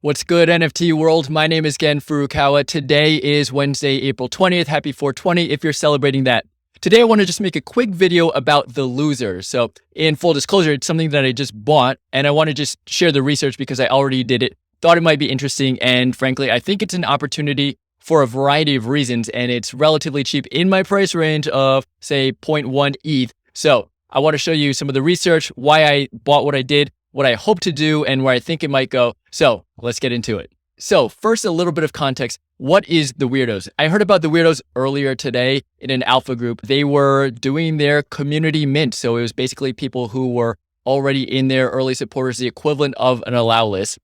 What's good, NFT world? My name is Gen Furukawa. Today is Wednesday, April 20th. Happy 420 if you're celebrating that. Today, I want to just make a quick video about the losers. So in full disclosure, it's something that I just bought, and I want to just share the research because I already did it, thought it might be interesting, and frankly, I think it's an opportunity for a variety of reasons, and it's relatively cheap in my price range of, say, 0.1 ETH. So I want to show you some of the research, why I bought what I did, what I hope to do, and where I think it might go. So let's get into it. So first, a little bit of context. What is the Weirdos? I heard about the Weirdos earlier today in an alpha group. They were doing their community mint. So it was basically people who were already in their early supporters, the equivalent of an allow list.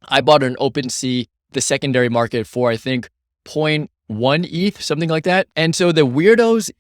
I bought an OpenSea, the secondary market, for I think 0.1 ETH, something like that. And so the Weirdos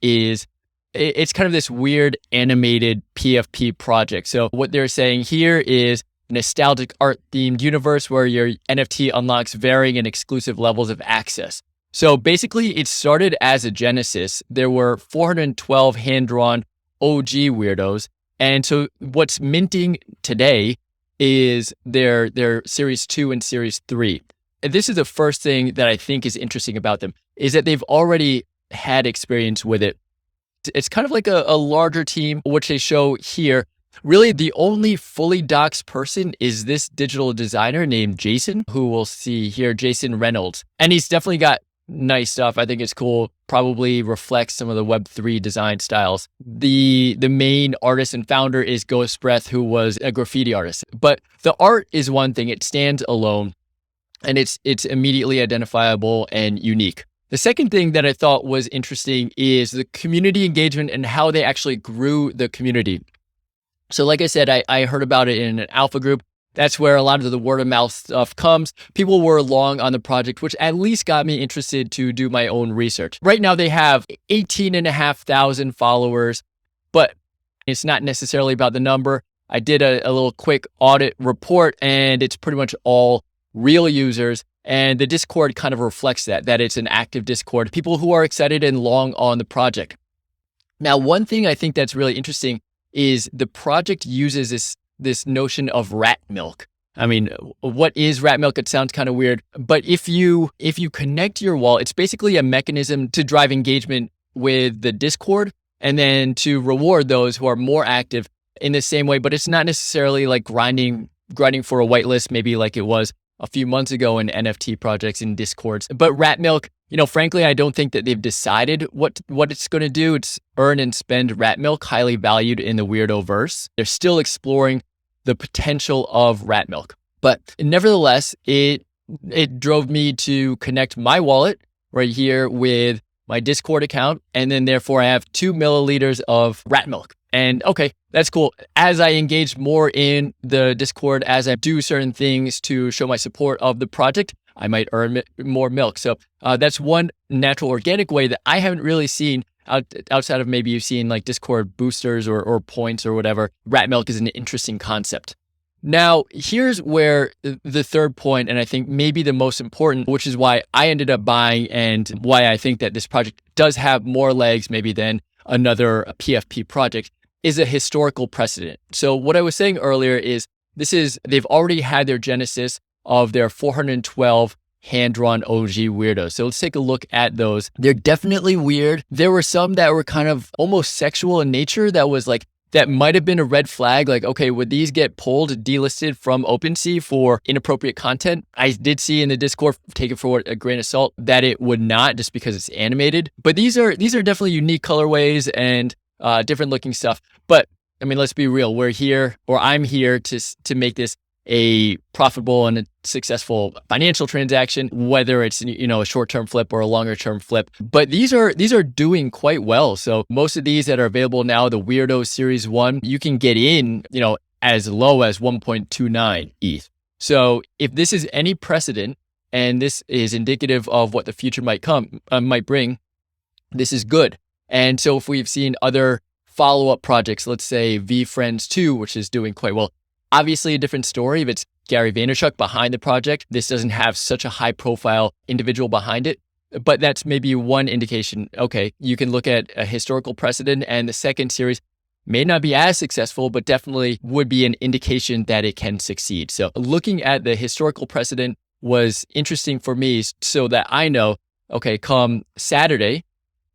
it's kind of this weird animated PFP project. So what they're saying here is nostalgic art themed universe where your NFT unlocks varying and exclusive levels of access. So basically it started as a genesis. There were 412 hand-drawn OG Weirdos. And so what's minting today is their series 2 and series 3. And this is the first thing that I think is interesting about them, is that they've already had experience with it. It's kind of like a larger team, which they show here. Really, the only fully doxed person is this digital designer named Jason, who we'll see here, Jason Reynolds. And he's definitely got nice stuff. I think it's cool. Probably reflects some of the Web3 design styles. The main artist and founder is Ghost Breath, who was a graffiti artist. But the art is one thing. It stands alone, and it's immediately identifiable and unique. The second thing that I thought was interesting is the community engagement and how they actually grew the community. So like I said, I heard about it in an alpha group. That's where a lot of the word of mouth stuff comes. People were long on the project, which at least got me interested to do my own research. Right now they have 18,500 followers, but it's not necessarily about the number. I did a little quick audit report, and it's pretty much all real users. And the Discord kind of reflects that it's an active Discord, people who are excited and long on the project. Now, one thing I think that's really interesting is the project uses this notion of rat milk. I mean, what is rat milk? It sounds kind of weird, but if you connect your wallet, it's basically a mechanism to drive engagement with the Discord and then to reward those who are more active in the same way, but it's not necessarily like grinding for a whitelist, maybe like it was a few months ago in NFT projects in Discords. But rat milk, frankly, I don't think that they've decided what it's going to do. It's earn and spend rat milk, highly valued in the weirdo verse. They're still exploring the potential of rat milk. But nevertheless, it drove me to connect my wallet right here with my Discord account. And then therefore I have 2 milliliters of rat milk. And okay, that's cool. As I engage more in the Discord, as I do certain things to show my support of the project, I might earn more milk. So that's one natural organic way that I haven't really seen outside of maybe you've seen like Discord boosters or points or whatever. Rat milk is an interesting concept. Now, here's where the third point, and I think maybe the most important, which is why I ended up buying and why I think that this project does have more legs maybe than another PFP project, is a historical precedent. So what I was saying earlier is they've already had their genesis of their 412 hand-drawn OG Weirdos. So let's take a look at those. They're definitely weird. There were some that were kind of almost sexual in nature that might have been a red flag. Like, okay, would these get pulled, delisted from OpenSea for inappropriate content? I did see in the Discord, take it for a grain of salt, that it would not, just because it's animated. But these are definitely unique colorways and different looking stuff. But I mean, let's be real. I'm here to make this a profitable and a successful financial transaction, whether it's a short-term flip or a longer-term flip. But these are doing quite well. So most of these that are available now, the Weirdos Series 1, you can get in, as low as 1.29 ETH. So if this is any precedent, and this is indicative of what the future might bring, this is good. And so if we've seen other follow-up projects, let's say VFriends 2, which is doing quite well, obviously a different story if it's Gary Vaynerchuk behind the project. This doesn't have such a high-profile individual behind it, but that's maybe one indication. Okay, you can look at a historical precedent, and the second series may not be as successful, but definitely would be an indication that it can succeed. So looking at the historical precedent was interesting for me so that I know, okay, come Saturday,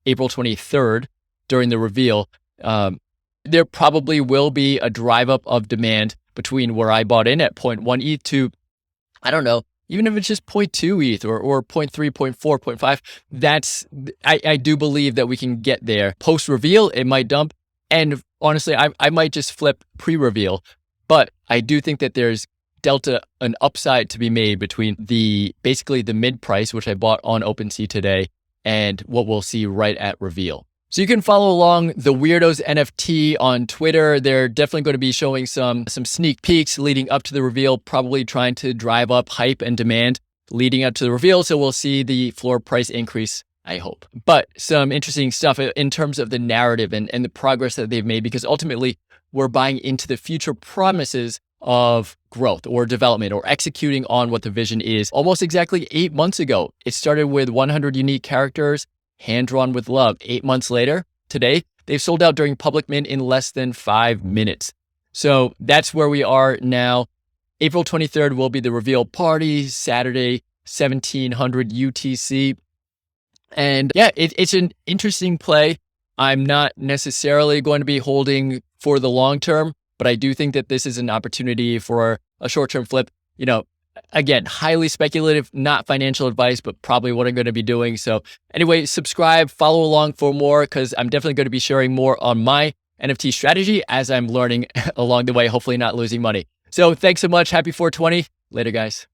April 23rd, during the reveal, there probably will be a drive up of demand between where I bought in at 0.1 ETH to, I don't know, even if it's just 0.2 ETH or 0.3, 0.4, 0.5, I do believe that we can get there. Post reveal, it might dump. And honestly, I might just flip pre-reveal, but I do think that there's an upside to be made between basically the mid price, which I bought on OpenSea today, and what we'll see right at reveal. So you can follow along the Weirdos NFT on Twitter. They're definitely going to be showing some sneak peeks leading up to the reveal, probably trying to drive up hype and demand leading up to the reveal. So we'll see the floor price increase, I hope. But some interesting stuff in terms of the narrative and the progress that they've made, because ultimately we're buying into the future promises of growth or development or executing on what the vision is. Almost exactly 8 months ago, it started with 100 unique characters, hand-drawn with love. 8 months later, today, they've sold out during public mint in less than 5 minutes. So that's where we are now. April 23rd will be the reveal party, Saturday, 1700 UTC. And yeah, it's an interesting play. I'm not necessarily going to be holding for the long term, but I do think that this is an opportunity for a short-term flip. Again, highly speculative, not financial advice, but probably what I'm going to be doing. So anyway, subscribe, follow along for more, because I'm definitely going to be sharing more on my NFT strategy as I'm learning along the way, hopefully not losing money. So thanks so much. Happy 420. Later, guys.